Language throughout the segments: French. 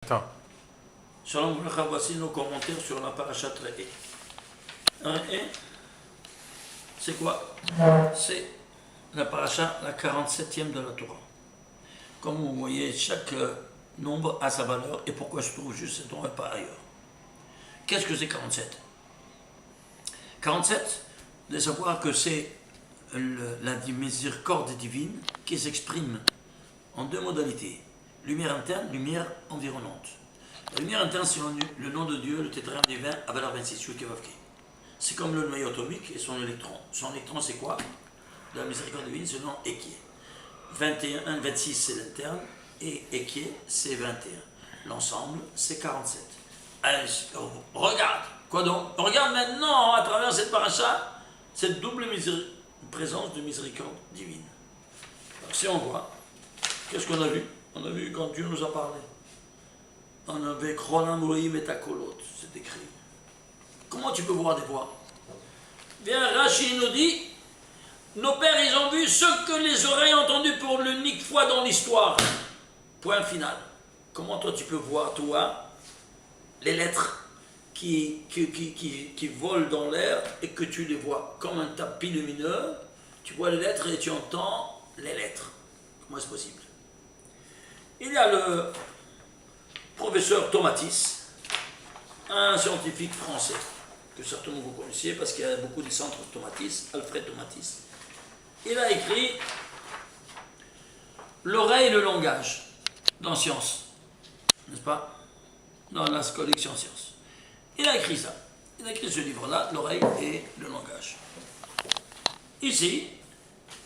Attends. Shalom Aleichem, voici nos commentaires sur la parashat Re'eh. Re'eh, c'est quoi? C'est la parasha, la 47e de la Torah. Comme vous voyez, chaque nombre a sa valeur et pourquoi se trouve juste cet nombre et pas ailleurs. Qu'est-ce que c'est 47? 47, de savoir que c'est la miséricorde divine qui s'exprime en deux modalités. Lumière interne, lumière environnante. La lumière interne, c'est le nom de Dieu, le tétragramme divin, à valeur 26, Yud-Keh-Vav-Keh. C'est comme le noyau atomique et son électron. Son électron, c'est quoi? De la miséricorde divine, c'est le nom Eké. 21, 26, c'est l'interne, et Eké, c'est 21. L'ensemble, c'est 47. Allez, regarde, quoi donc? Regarde maintenant, à travers cette paracha, cette double présence de miséricorde divine. Alors, si on voit, qu'est-ce qu'on a vu? On a vu quand Dieu nous a parlé. On avait Chrolam Rohim et Takolot, c'est écrit. Comment tu peux voir des voix? Bien, Rashi nous dit, nos pères, ils ont vu ce que les oreilles ont entendu pour l'unique fois dans l'histoire. Point final. Comment toi tu peux voir, toi, les lettres qui volent dans l'air et que tu les vois comme un tapis lumineux? Tu vois les lettres et tu entends les lettres. Comment est-ce possible? Il y a le professeur Tomatis, un scientifique français, que certainement vous connaissiez parce qu'il y a beaucoup de centres Tomatis, Alfred Tomatis. Il a écrit l'oreille et le langage dans Science, n'est-ce pas? Dans la collection Science. Il a écrit ça. Il a écrit ce livre-là, l'oreille et le langage. Ici,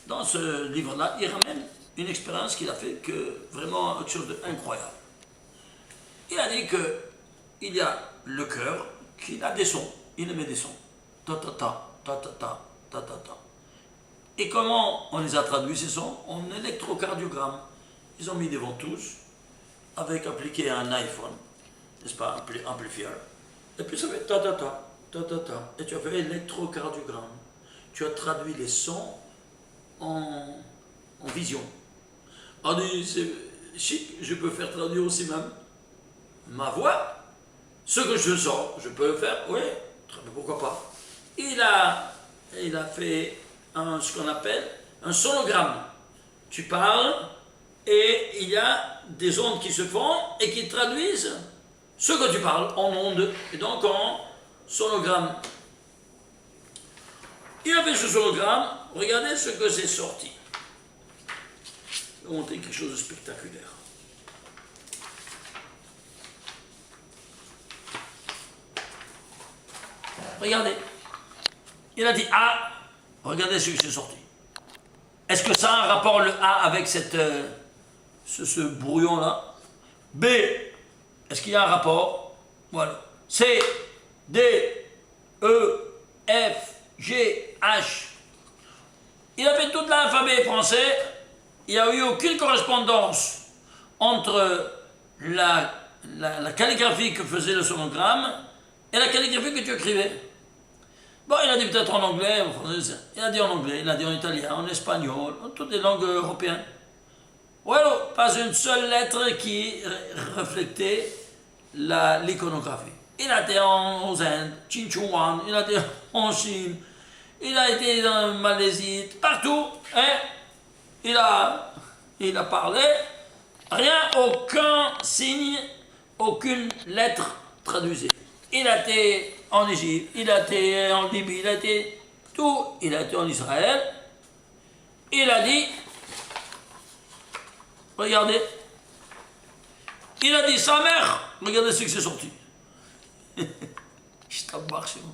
dans ce livre-là, il ramène une expérience qu'il a fait que vraiment quelque chose d'incroyable. Il a dit qu'il y a le cœur qui a des sons, il émet des sons. Ta ta ta, ta ta ta, ta ta ta. Et comment on les a traduits ces sons? En électrocardiogramme. Ils ont mis des ventouses avec appliqué à un iPhone, n'est-ce pas, amplifieur. Et puis ça fait ta ta ta, ta ta ta. Et tu as fait électrocardiogramme. Tu as traduit les sons en vision. On dit, c'est chic, je peux faire traduire aussi même ma voix. Ce que je sens, je peux le faire, oui, pourquoi pas. Il a fait ce qu'on appelle un sonogramme. Tu parles et il y a des ondes qui se font et qui traduisent ce que tu parles en ondes et donc en sonogramme. Il a fait ce sonogramme, regardez ce que c'est sorti. Je vais montrer quelque chose de spectaculaire. Regardez. Il a dit A. Regardez ce qui s'est sorti. Est-ce que ça a un rapport le A avec ce brouillon-là? B. Est-ce qu'il y a un rapport? Voilà. C. D. E. F. G. H. Il a fait tout l'alphabet français. Il n'y a eu aucune correspondance entre la calligraphie que faisait le sonogramme et la calligraphie que tu écrivais. Bon, il a dit peut-être en anglais, en français, il a dit en anglais, il a dit en italien, en espagnol, en toutes les langues européennes. Voilà, pas une seule lettre qui reflétait l'iconographie. Il a été aux Indes, Chinchuan, il a été en Chine, il a été dans Malaisie, partout, hein? Il a parlé, rien, aucun signe, aucune lettre traduisée. Il a été en Égypte, il a été en Libye, il a été tout, il a été en Israël. Il a dit, regardez, il a dit sa mère, regardez ce qui s'est sorti. Je t'embarque chez moi.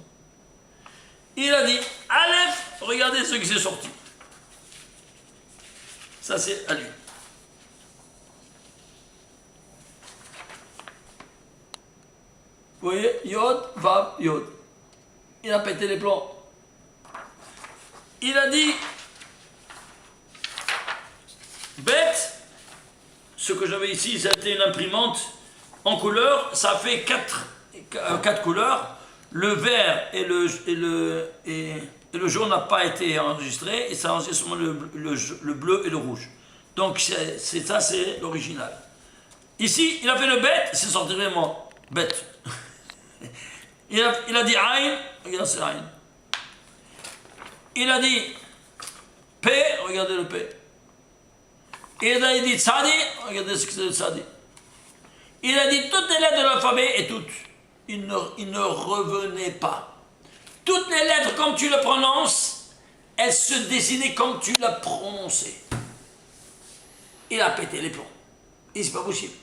Il a dit Aleph, regardez ce qui s'est sorti. Ça c'est à lui. Vous voyez, Yod, Vav, Yod. Il a pété les plombs. Il a dit bête, ce que j'avais ici, c'était une imprimante en couleur, ça fait quatre couleurs. Le vert et le jaune n'a pas été enregistré, et ça a enregistré seulement le bleu et le rouge. Donc ça, c'est l'original. Ici, il a fait le bête, c'est sorti vraiment bête. Il a dit Aïn, regarde c'est Aïn. Il a dit P, regardez le P. Il a dit Tzadi, regardez ce que c'est le Tzadi. Il a dit toutes les lettres de l'alphabet et toutes. Il ne revenait pas. Toutes les lettres, comme tu le prononces, elles se dessinaient comme tu l'as prononcé. Il a pété les plombs. Et c'est pas possible.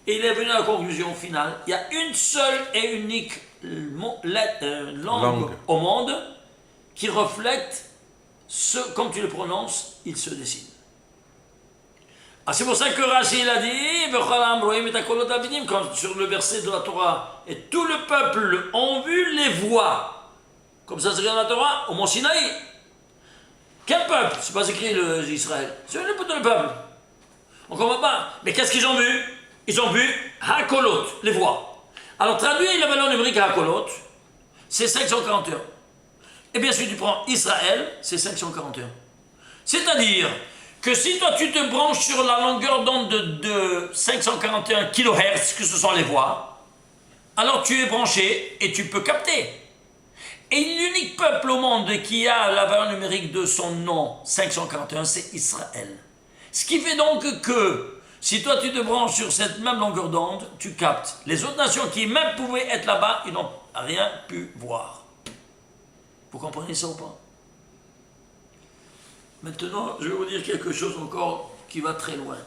Et il est venu à la conclusion finale. Il y a une seule et unique langue au monde qui reflète ce, comme tu le prononces, il se dessine. Ah, c'est pour ça que Rashi il a dit, quand sur le verset de la Torah, et tout le peuple ont vu les voix. Comme ça c'est écrit dans la Torah, au mont Sinaï. Quel peuple? C'est pas écrit Israël. C'est le peuple. On ne comprend pas. Mais qu'est-ce qu'ils ont vu? Ils ont vu Hakolot, les voix. Alors traduire la valeur numérique à Hakolot, c'est 541. Et bien si tu prends Israël, c'est 541. C'est-à-dire que si toi tu te branches sur la longueur d'onde de 541 kHz, que ce sont les voix, alors tu es branché et tu peux capter. Et l'unique peuple au monde qui a la valeur numérique de son nom 541, c'est Israël. Ce qui fait donc que si toi tu te branches sur cette même longueur d'onde, tu captes. Les autres nations qui même pouvaient être là-bas, ils n'ont rien pu voir. Vous comprenez ça ou pas? Maintenant, je vais vous dire quelque chose encore qui va très loin.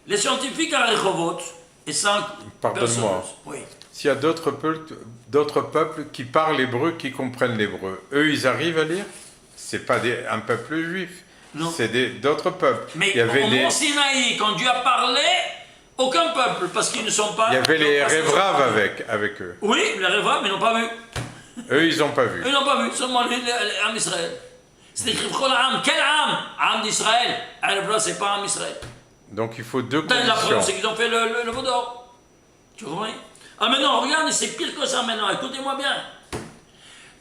Les scientifiques à Rehovot et 5 Pardonne-moi. Oui. S'il y a d'autres peuples qui parlent l'hébreu, qui comprennent l'hébreu, eux, ils arrivent à lire? C'est pas un peuple juif. C'est d'autres peuples. Mais il y avait au mont Sinaï, quand Dieu a parlé, aucun peuple, parce qu'ils ne sont pas... Il y avait les Révraves avec eux. Oui, les Révraves, mais ils n'ont pas vu. Eux, ils n'ont pas vu. Eux, ils n'ont pas vu, seulement les âmes d'Israël. C'est écrit, quel âme? Âme d'Israël. Alors, c'est pas âme d'Israël. Donc il faut deux conditions. La preuve, c'est qu'ils ont fait le veau d'or. Tu comprends? Ah, maintenant, regardez, c'est pire que ça maintenant, écoutez-moi bien.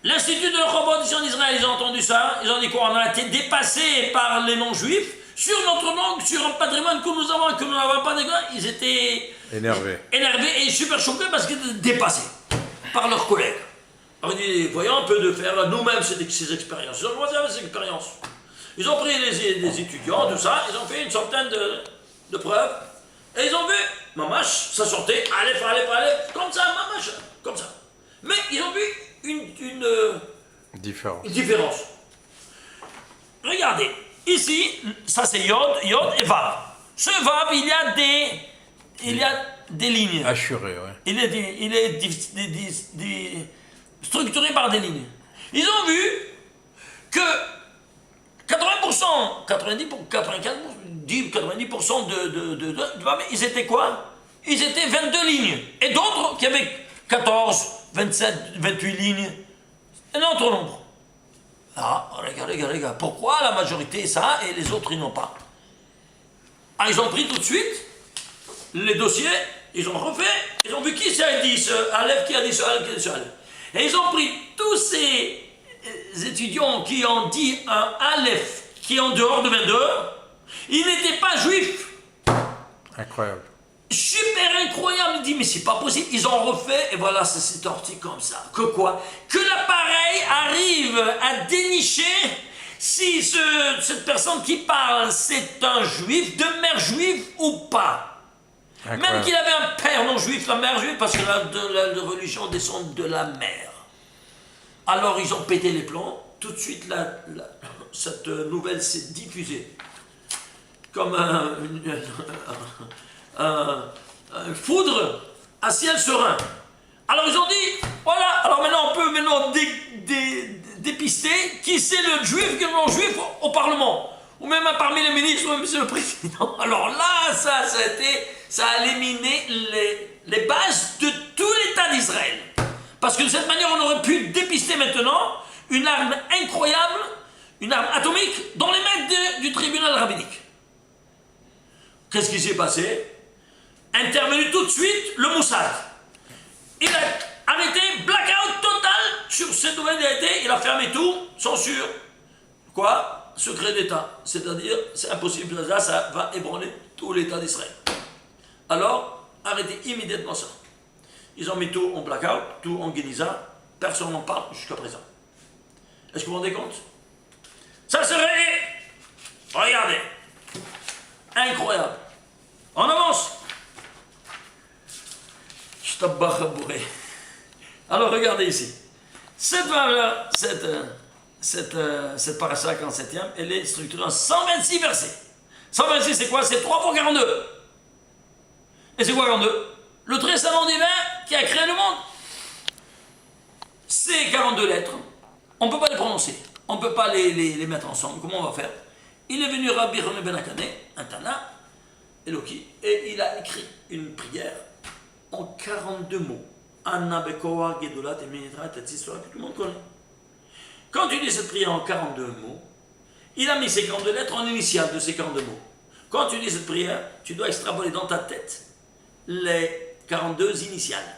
L'Institut de Rehoboth en Israël, ils ont entendu ça, ils ont dit quoi? On a été dépassé par les non-juifs sur notre langue, sur un patrimoine que nous avons et que nous n'avons pas d'égal. Ils étaient énervés et super choqués parce qu'ils étaient dépassés par leurs collègues. Alors ils disent, voyons un peu de faire nous-mêmes ces expériences. Ils ont commencé avec ces expériences. Ils ont pris les étudiants, tout ça, ils ont fait une centaine de preuves et ils ont vu, mamache, ça sortait, allez, comme ça, mamache, comme ça. Mais ils ont vu une différence. Regardez, ici, ça c'est Yod et Vav. Ce Vav, il y a des lignes. Assuré, ouais. Il est structuré par des lignes. Ils ont vu que 80%, 90% de Vav, ils étaient quoi? Ils étaient 22 lignes. Et d'autres qui avaient 14, 27, 28 lignes, un autre nombre. Ah, regarde, pourquoi la majorité ça et les autres ils n'ont pas? Ah, ils ont pris tout de suite les dossiers, ils ont refait, ils ont vu qui ça a dit ce Aleph, qui a dit ce Aleph, qui a dit ce Aleph. Et ils ont pris tous ces étudiants qui ont dit un Aleph qui est en dehors de 22, ils n'étaient pas juifs. Incroyable. Super incroyable, il dit mais c'est pas possible, ils ont refait et voilà ça s'est torti comme ça. Que quoi? Que l'appareil arrive à dénicher si cette personne qui parle c'est un juif, de mère juive ou pas. Incroyable. Même qu'il avait un père non juif, la mère juive, parce que la religion descend de la mère. Alors ils ont pété les plombs, tout de suite cette nouvelle s'est diffusée comme un foudre à ciel serein. Alors ils ont dit, voilà, alors maintenant on peut dépister qui c'est le juif qui est le non-juif au Parlement, ou même parmi les ministres, ou même c'est le président. Alors là, ça a éliminé les bases de tout l'État d'Israël. Parce que de cette manière, on aurait pu dépister maintenant une arme incroyable, une arme atomique, dans les mains du tribunal rabbinique. Qu'est-ce qui s'est passé? Intervenu tout de suite le Mossad. Il a arrêté, blackout total sur cette nouvelle vérité, il a fermé tout, censure. Quoi? Secret d'État. C'est-à-dire, c'est impossible, ça va ébranler tout l'État d'Israël. Alors, arrêtez immédiatement ça. Ils ont mis tout en blackout, tout en guinisa, personne n'en parle jusqu'à présent. Est-ce que vous vous rendez compte? Ça serait... Regardez. Incroyable. On avance. Je t'abbarre bourré. Alors, regardez ici. Cette valeur, cette parasha 47e, elle est structurée en 126 versets. 126, c'est quoi? C'est 3 fois 42. Et c'est quoi 42? Le très savant divin qui a créé le monde. Ces 42 lettres, on ne peut pas les prononcer. On ne peut pas les mettre ensemble. Comment on va faire? Il est venu Rabbi René Ben Akane, un Tana, Eloki, et il a écrit une prière en 42 mots. Anna Bekoa, Gedolat et Menitra, cette histoire que tout le monde connaît. Quand tu dis cette prière en 42 mots, il a mis ces 42 lettres en initiale de ces 42 mots. Quand tu dis cette prière, tu dois extrapoler dans ta tête les 42 initiales.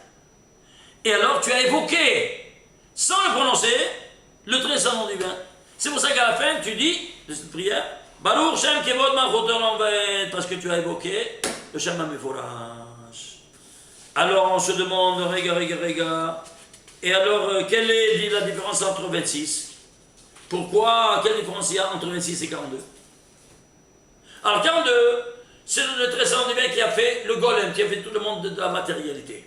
Et alors tu as évoqué, sans le prononcer, le très savant divin. C'est pour ça qu'à la fin, tu dis de cette prière, Baruch Shem Kevod Malchoter Lanvet, parce que tu as évoqué le Shem HaMeforash. Alors on se demande, rega. Et alors, quelle est la différence entre 26? Pourquoi? Quelle différence il y a entre 26 et 42? Alors 42, c'est le très savant divin qui a fait le golem, qui a fait tout le monde de la matérialité.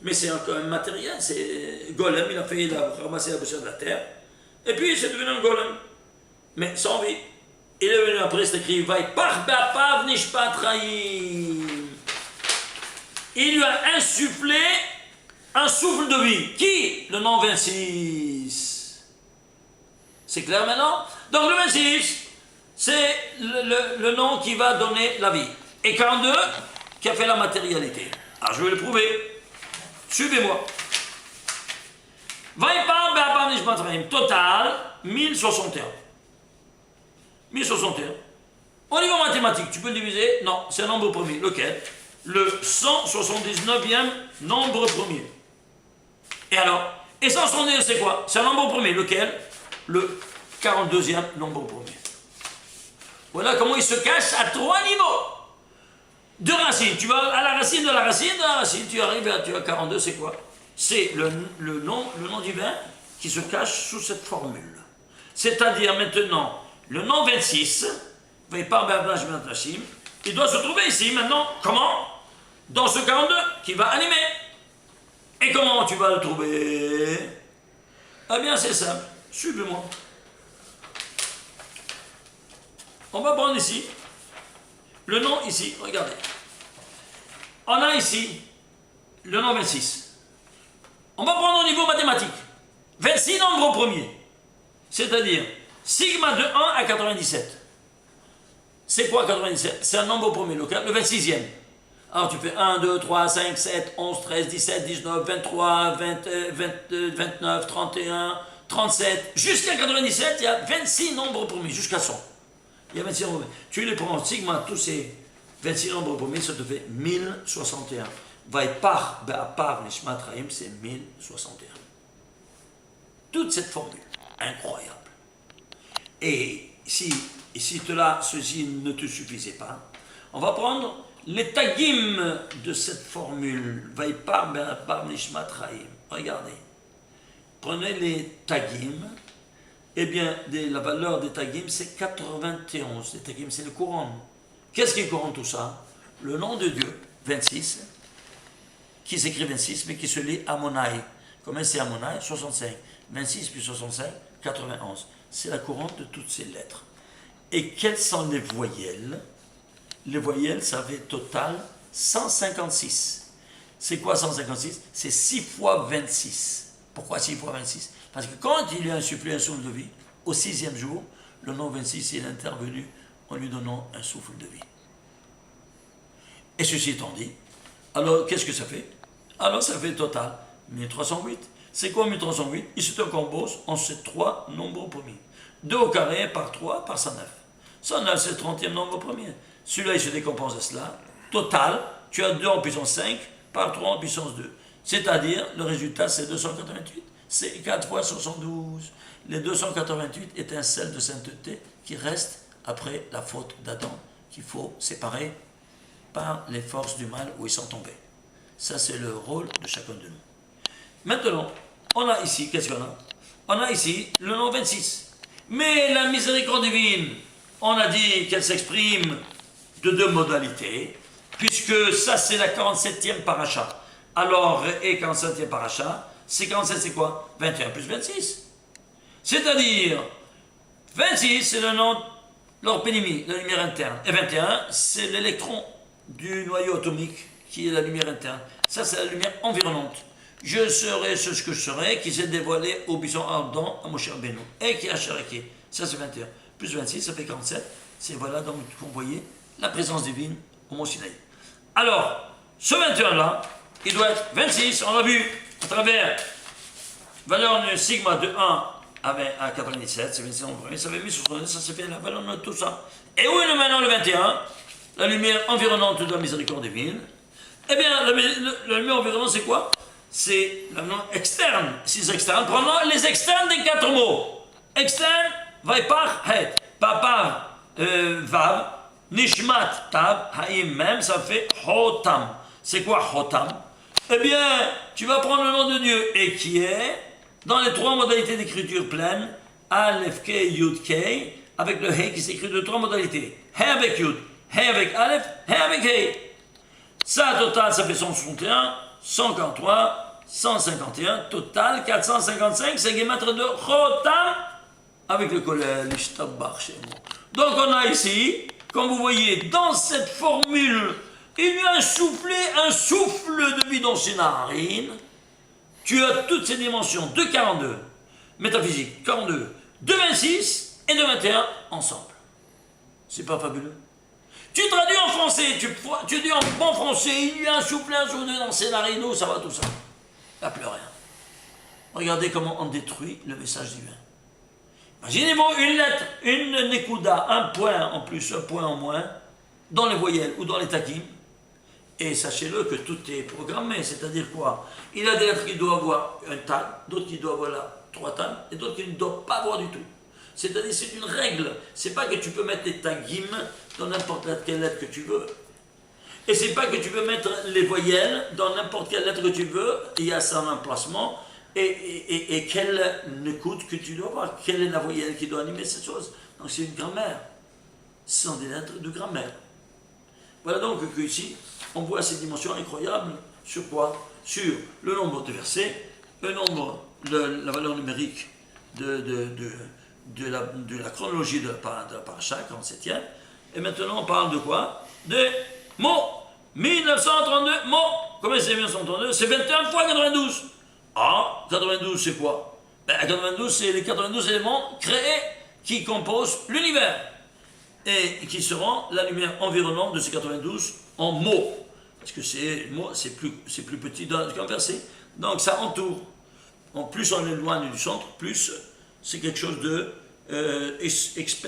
Mais c'est un matériel, c'est golem, il a ramassé la poussière de la terre, et puis c'est devenu un golem, mais sans vie. Il est venu après, c'est écrit, Vaipach be'apav nishpat chaim. Il lui a insufflé un souffle de vie. Qui? Le nom 26. C'est clair maintenant? Donc le 26, c'est le nom qui va donner la vie. Et 42, qui a fait la matérialité. Alors je vais le prouver. Suivez-moi. Vaipar be'apam nishmat chaim. Total, 1061. 1061. Au niveau mathématique, tu peux le diviser? Non, c'est un nombre premier. Lequel? Le 179e nombre premier. Et alors? Et 179, c'est quoi? C'est un nombre premier. Lequel? Le 42e nombre premier. Voilà comment il se cache à 3 niveaux. De racines. Tu vas à la racine de la racine de la racine. Tu arrives à 42, c'est quoi? C'est le nom divin qui se cache sous cette formule. C'est-à-dire maintenant, le nom 26, il doit se trouver ici maintenant. Comment? Dans ce 42 qui va animer. Et comment tu vas le trouver? Eh bien, c'est simple. Suivez-moi. On va prendre ici le nom ici. Regardez. On a ici le nom 26. On va prendre au niveau mathématique. 26 nombres au premier. C'est-à-dire sigma de 1 à 97. C'est quoi 97? C'est un nombre au premier, le 26e. Alors tu fais 1, 2, 3, 5, 7, 11, 13, 17, 19, 23, 29, 31, 37. Jusqu'à 97, il y a 26 nombres premiers, jusqu'à 100. Il y a 26 nombres premiers. Tu les prends, sigma, tous ces 26 nombres premiers, ça te fait 1061. Vaipar be'apar nishmat chaim, c'est 1061. Toute cette formule, incroyable. Et si ceci ne te suffisait pas, on va prendre les tagim de cette formule. Vaipar be'apar nishmat chaim. Regardez. Prenez les tagim. Eh bien, la valeur des tagim, c'est 91. Les tagim, c'est le couronne. Qu'est-ce qui couronne tout ça? Le nom de Dieu, 26, qui s'écrit 26, mais qui se lit Amonai. Comment c'est Amonai? 65. 26 plus 65, 91. C'est la couronne de toutes ces lettres. Et quelles sont les voyelles? Les voyelles, ça fait total 156. C'est quoi 156? C'est 6 fois 26. Pourquoi 6 fois 26? Parce que quand il lui a insufflé un souffle de vie, au 6e jour, le nom 26 il est intervenu en lui donnant un souffle de vie. Et ceci étant dit, alors qu'est-ce que ça fait? Alors ça fait total 1308. C'est quoi 1308? Il se compose en ces 3 nombres premiers. 2 au carré par 3 par 109. 109 c'est le 30e nombre premier. Celui-là il se décompose à cela. Total, tu as 2 en puissance 5 par 3 en puissance 2. C'est-à-dire, le résultat c'est 288. C'est 4 fois 72. Les 288 étincelles de sainteté qui restent après la faute d'Adam, qu'il faut séparer par les forces du mal où ils sont tombés. Ça, c'est le rôle de chacun de nous. Maintenant, on a ici, qu'est-ce qu'on a? On a ici le nom 26. Mais la miséricorde divine, on a dit qu'elle s'exprime de deux modalités, puisque ça, c'est la 47e paracha. Alors, et 47e paracha, c'est 47, c'est quoi? 21 plus 26. C'est-à-dire, 26, c'est le nom, l'orpénémie, la lumière interne. Et 21, c'est l'électron du noyau atomique, qui est la lumière interne. Ça, c'est la lumière environnante. Je serai ce que je serai, qui s'est dévoilé au buisson ardent à Moshe Rabbeinu, et qui a charaqué. Ça, c'est 21. Plus 26, ça fait 47. C'est voilà, donc, vous voyez, la présence divine au Mont Sinaï. Alors, ce 21-là, il doit être 26, on l'a vu, à travers valeur de sigma de 1 à 97, c'est 26 en premier, ça fait 1070, ça s'est fait la valeur de tout ça. Et où est maintenant le 21? La lumière environnante de la miséricorde divine. Eh bien, la lumière environnante, c'est quoi? C'est la lumière externe. Si c'est externe, prenons les externes des 4 mots. Externe, vaipar, het, papav, vav, nishmat, tab, haïm, même, ça fait hotam. C'est quoi hotam? Eh bien, tu vas prendre le nom de Dieu, et qui est dans les 3 modalités d'écriture pleine, Aleph, K, Yud, K, avec le He qui s'écrit de 3 modalités. He avec Yud, He avec Aleph, He avec He. Ça, total, ça fait 161, 143, 151, total 455, c'est Gematria de Chotam, avec le collège, l'Ishtabach chez moi. Donc on a ici, comme vous voyez, dans cette formule, il y a un souffle de vie dans ses narines. Tu as toutes ces dimensions de 42, métaphysique, 42, de 26 et de 21 ensemble. C'est pas fabuleux? Tu traduis en français, tu dis en bon français, il y a un souffle dans ses narines, ça va tout ça. Il n'y a plus rien. Regardez comment on détruit le message divin. Imaginez-vous une lettre, une nekuda, un point en plus, un point en moins, dans les voyelles ou dans les takim. Et sachez-le que tout est programmé, c'est-à-dire quoi? Il y a des lettres qui doivent avoir un tag, d'autres qui doivent avoir 3 tags, et d'autres qui ne doivent pas avoir du tout. C'est-à-dire c'est une règle. C'est pas que tu peux mettre les tagim dans n'importe quelle lettre que tu veux. Et c'est pas que tu peux mettre les voyelles dans n'importe quelle lettre que tu veux, il y a son emplacement, et quelle écoute que tu dois avoir, quelle est la voyelle qui doit animer cette chose. Donc c'est une grammaire. Ce sont des lettres de grammaire. Voilà donc que ici, on voit ces dimensions incroyables sur quoi? Sur le nombre de versets, le nombre, la valeur numérique de la chronologie de la paracha, 47e. Et maintenant, on parle de quoi? De mots. 1932 mots. Combien c'est 1932? C'est 21 fois 92. Ah, 92 c'est quoi? 92 c'est les 92 éléments créés qui composent l'univers. Et qui seront la lumière environnante de ces 92 en mots. Parce que c'est plus petit qu'un verset. Donc ça entoure. Plus on éloigne du centre, plus c'est quelque chose de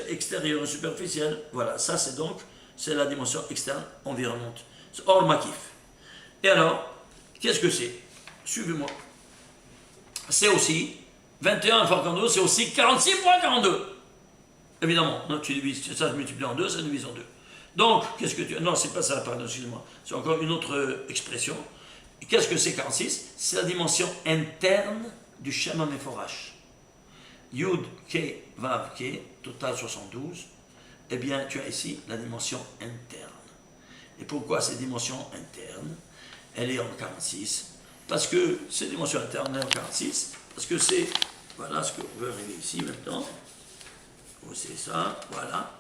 extérieur et superficiel. Voilà, ça c'est la dimension externe environnante. C'est hors makif. Et alors, qu'est-ce que c'est? Suivez-moi. C'est aussi 21 fois 42, c'est aussi 46 fois 42. Évidemment, non, tu divises, ça se multiplie en 2, ça divise en 2. Donc, qu'est-ce que tu... Non, c'est pas ça, pardon, excusez-moi. C'est encore une autre expression. Qu'est-ce que c'est 46? C'est la dimension interne du Shem HaMeforash. Yud, Ke, Vav, Ke, total 72. Eh bien, tu as ici la dimension interne. Et pourquoi cette dimension interne? Elle est en 46. Parce que cette dimension interne est en 46. Parce que c'est... Voilà ce que on veut arriver ici maintenant. C'est ça, voilà.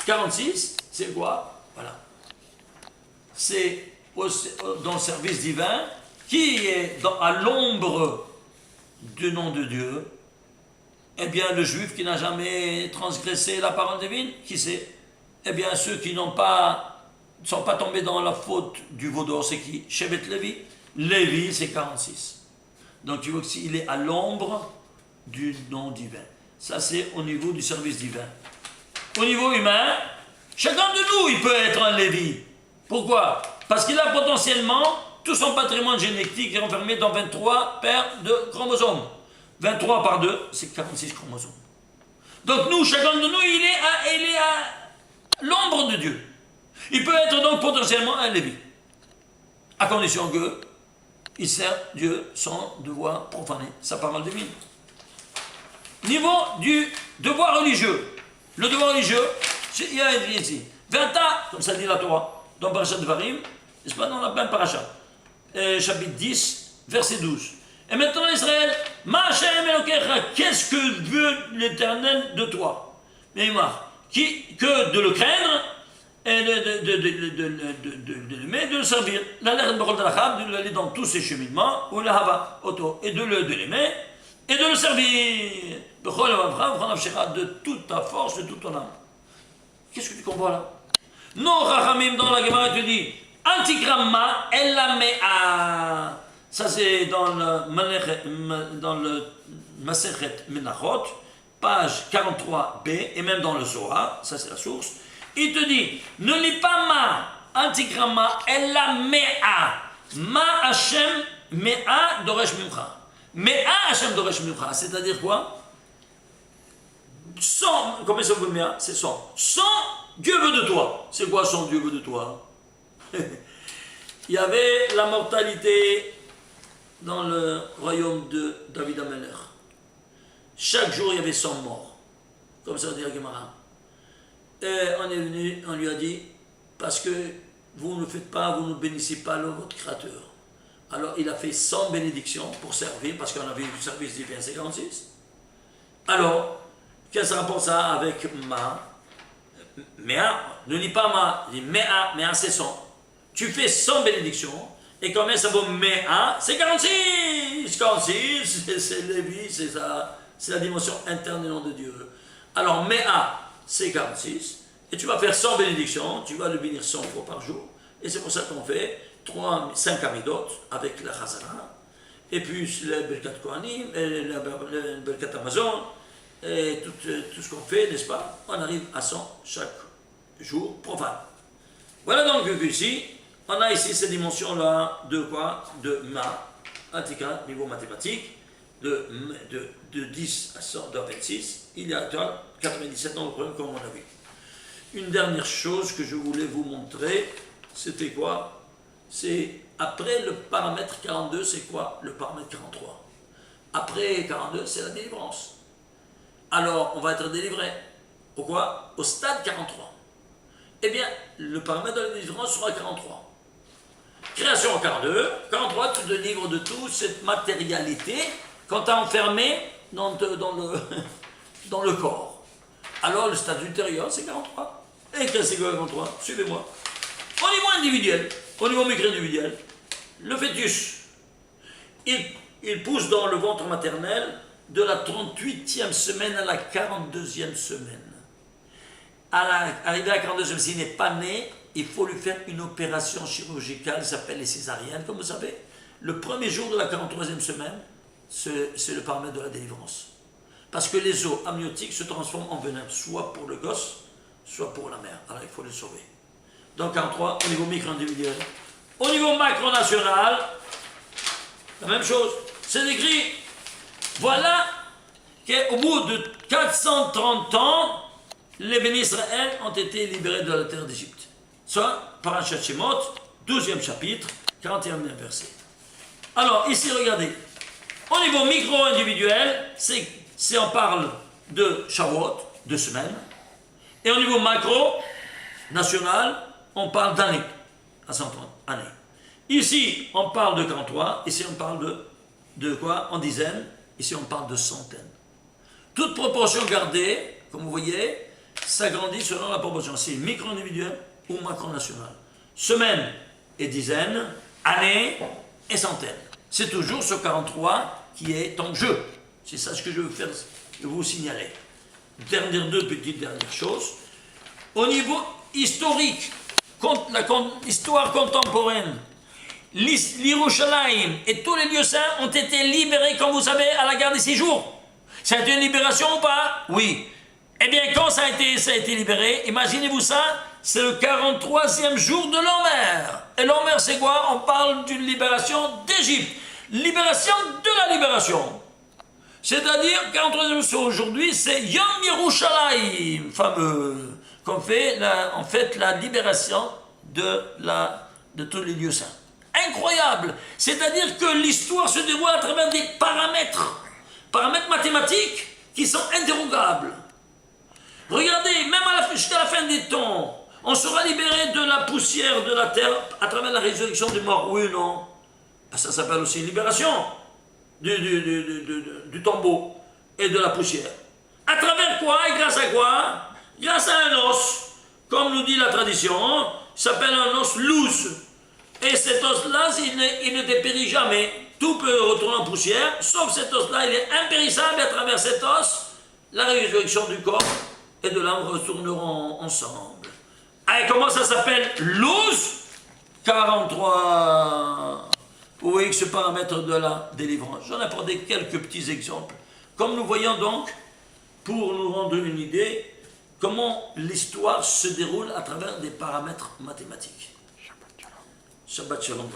46, c'est quoi? Voilà. C'est dans le service divin qui est à l'ombre du nom de Dieu. Eh bien, le juif qui n'a jamais transgressé la parole divine, qui c'est? Eh bien, ceux qui ne sont pas tombés dans la faute du vaudor, c'est qui? Shevet Lévi. Lévi, c'est 46. Donc, tu vois qu'il est à l'ombre du nom divin. Ça, c'est au niveau du service divin. Au niveau humain, chacun de nous, il peut être un Lévi. Pourquoi? Parce qu'il a potentiellement tout son patrimoine génétique est enfermé dans 23 paires de chromosomes. 23 par 2, c'est 46 chromosomes. Donc nous, chacun de nous, il est à l'ombre de Dieu. Il peut être donc potentiellement un Lévi, à condition qu'il sert Dieu sans devoir profaner sa parole divine. Niveau du devoir religieux. Le devoir religieux, il y a écrit ici. Venta, comme ça dit la Torah, dans Parashat Devarim, n'est-ce pas, dans la même Parashat, chapitre 10, verset 12. Et maintenant Israël, Ma Hashem Elokecha, qu'est-ce que veut l'Éternel de toi? Que de le craindre et de l'aimer, de le servir. D'aller dans tous ses cheminements, ou la hava, auto, et de l'aimer, et de le servir. De toute ta force, de toute ton âme. Qu'est-ce que tu comprends là? Non, Rachamim, dans la Gemara, tu dis, Antikramma, elle la met à. Ça, c'est dans le Masechet Menachot, page 43b, et même dans le Zohar, ça c'est la source. Il te dit, ne lis pas ma, Antikramma, elle la met à. Ma Hashem, mea doresh mimcha. Mea Hashem doresh mimcha, c'est-à-dire quoi? Sans, comment ça veut mea? C'est sans. Sans, Dieu veut de toi. C'est quoi sans Dieu veut de toi? Il y avait la mortalité dans le royaume de David Ameler. Chaque jour, il y avait 100 morts. Comme ça dit la Gemara. Et on est venu, on lui a dit, parce que vous ne faites pas, vous ne bénissez pas votre Créateur. Alors, il a fait 100 bénédictions pour servir, parce qu'on avait du service divin, c'est 46. Alors, qu'est-ce que ça rapporte ça avec Mea, ne lis pas ma, dis Mea c'est 100. Tu fais 100 bénédictions, et combien ça vaut Mea? C'est 46! 46, c'est Lévi, c'est la dimension interne du nom de Dieu. Alors Mea, c'est 46, et tu vas faire 100 bénédictions, tu vas le bénir 100 fois par jour, et c'est pour ça qu'on fait 5 amidot avec la Chazara, et puis le Berkat Kohanim, et le Berkat Amazon, et tout ce qu'on fait, n'est-ce pas? On arrive à 100 chaque jour profane. Voilà donc ici, on a ici cette dimension-là de quoi? De Ma, Antika, niveau mathématique, de 10 à 100, de 26, il y a 97 dans le problème comme on a vu. Une dernière chose que je voulais vous montrer, c'était quoi? C'est après le paramètre 42, c'est quoi? Le paramètre 43. Après 42, c'est la délivrance. Alors, on va être délivré. Pourquoi? Au stade 43. Eh bien, le paramètre de la délivrance sera 43. Création 42, 43, tu te délivres de toute cette matérialité quand tu as enfermé dans le corps. Alors, le stade ultérieur, c'est 43. Et qu'est-ce que c'est 43? Suivez-moi. Au niveau individuel, au niveau micro-individuel, le fœtus, il pousse dans le ventre maternel de la 38e semaine à la 42e semaine. Arrivé à la 42e, s'il n'est pas né, il faut lui faire une opération chirurgicale, ça s'appelle les césariennes, comme vous savez. Le premier jour de la 43e semaine, c'est le paramètre de la délivrance. Parce que les os amniotiques se transforment en venin, soit pour le gosse, soit pour la mère. Alors il faut les sauver. Donc 43, au niveau micro-individuel. Au niveau macro-national, la même chose. C'est écrit, voilà qu'au bout de 430 ans, les bénis Israël ont été libérés de la terre d'Égypte. Soit Parashat Shemot, 12e chapitre, 41e verset. Alors, ici, regardez. Au niveau micro-individuel, on parle de Shavuot, 2 semaines. Et au niveau macro-national, on parle d'années, à 130 années. Ici, on parle de 43. Ici, on parle de quoi? En dizaines. Ici, on parle de centaines. Toute proportion gardée, comme vous voyez, s'agrandit selon la proportion. C'est micro-individuel ou macro-national. Semaines et dizaines, années et centaines. C'est toujours ce 43 qui est en jeu. C'est ça ce que je veux vous signaler. Deux petites dernières choses. Au niveau historique, l'histoire contemporaine, l'Yerushalayim et tous les lieux saints ont été libérés, comme vous savez, à la guerre des 6 jours. Ça a été une libération ou pas? Oui. Eh bien, quand ça a été libéré, imaginez-vous ça, c'est le 43e jour de l'Omer. Et l'Omer, c'est quoi? On parle d'une libération d'Égypte. Libération de la libération. C'est-à-dire, 43e jour aujourd'hui, c'est Yom Yerushalayim, fameux. qu'on fait en fait la libération de tous les lieux saints. Incroyable! C'est-à-dire que l'histoire se déroule à travers des paramètres mathématiques qui sont interrogables. Regardez, même jusqu'à la fin des temps, on sera libéré de la poussière de la terre à travers la résurrection des morts. Oui ou non? Ça s'appelle aussi une libération du tombeau et de la poussière. À travers quoi et grâce à quoi? Grâce à un os, comme nous dit la tradition, s'appelle un os loose. Et cet os-là, il ne dépérit jamais. Tout peut retourner en poussière, sauf cet os-là, il est impérissable. Et à travers cet os, la résurrection du corps et de l'âme retourneront ensemble. Et comment ça s'appelle? Loose 43. Vous voyez que ce paramètre de la délivrance. J'en ai apporté quelques petits exemples. Comme nous voyons donc, pour nous rendre une idée, comment l'histoire se déroule à travers des paramètres mathématiques. Shabbat Shalom.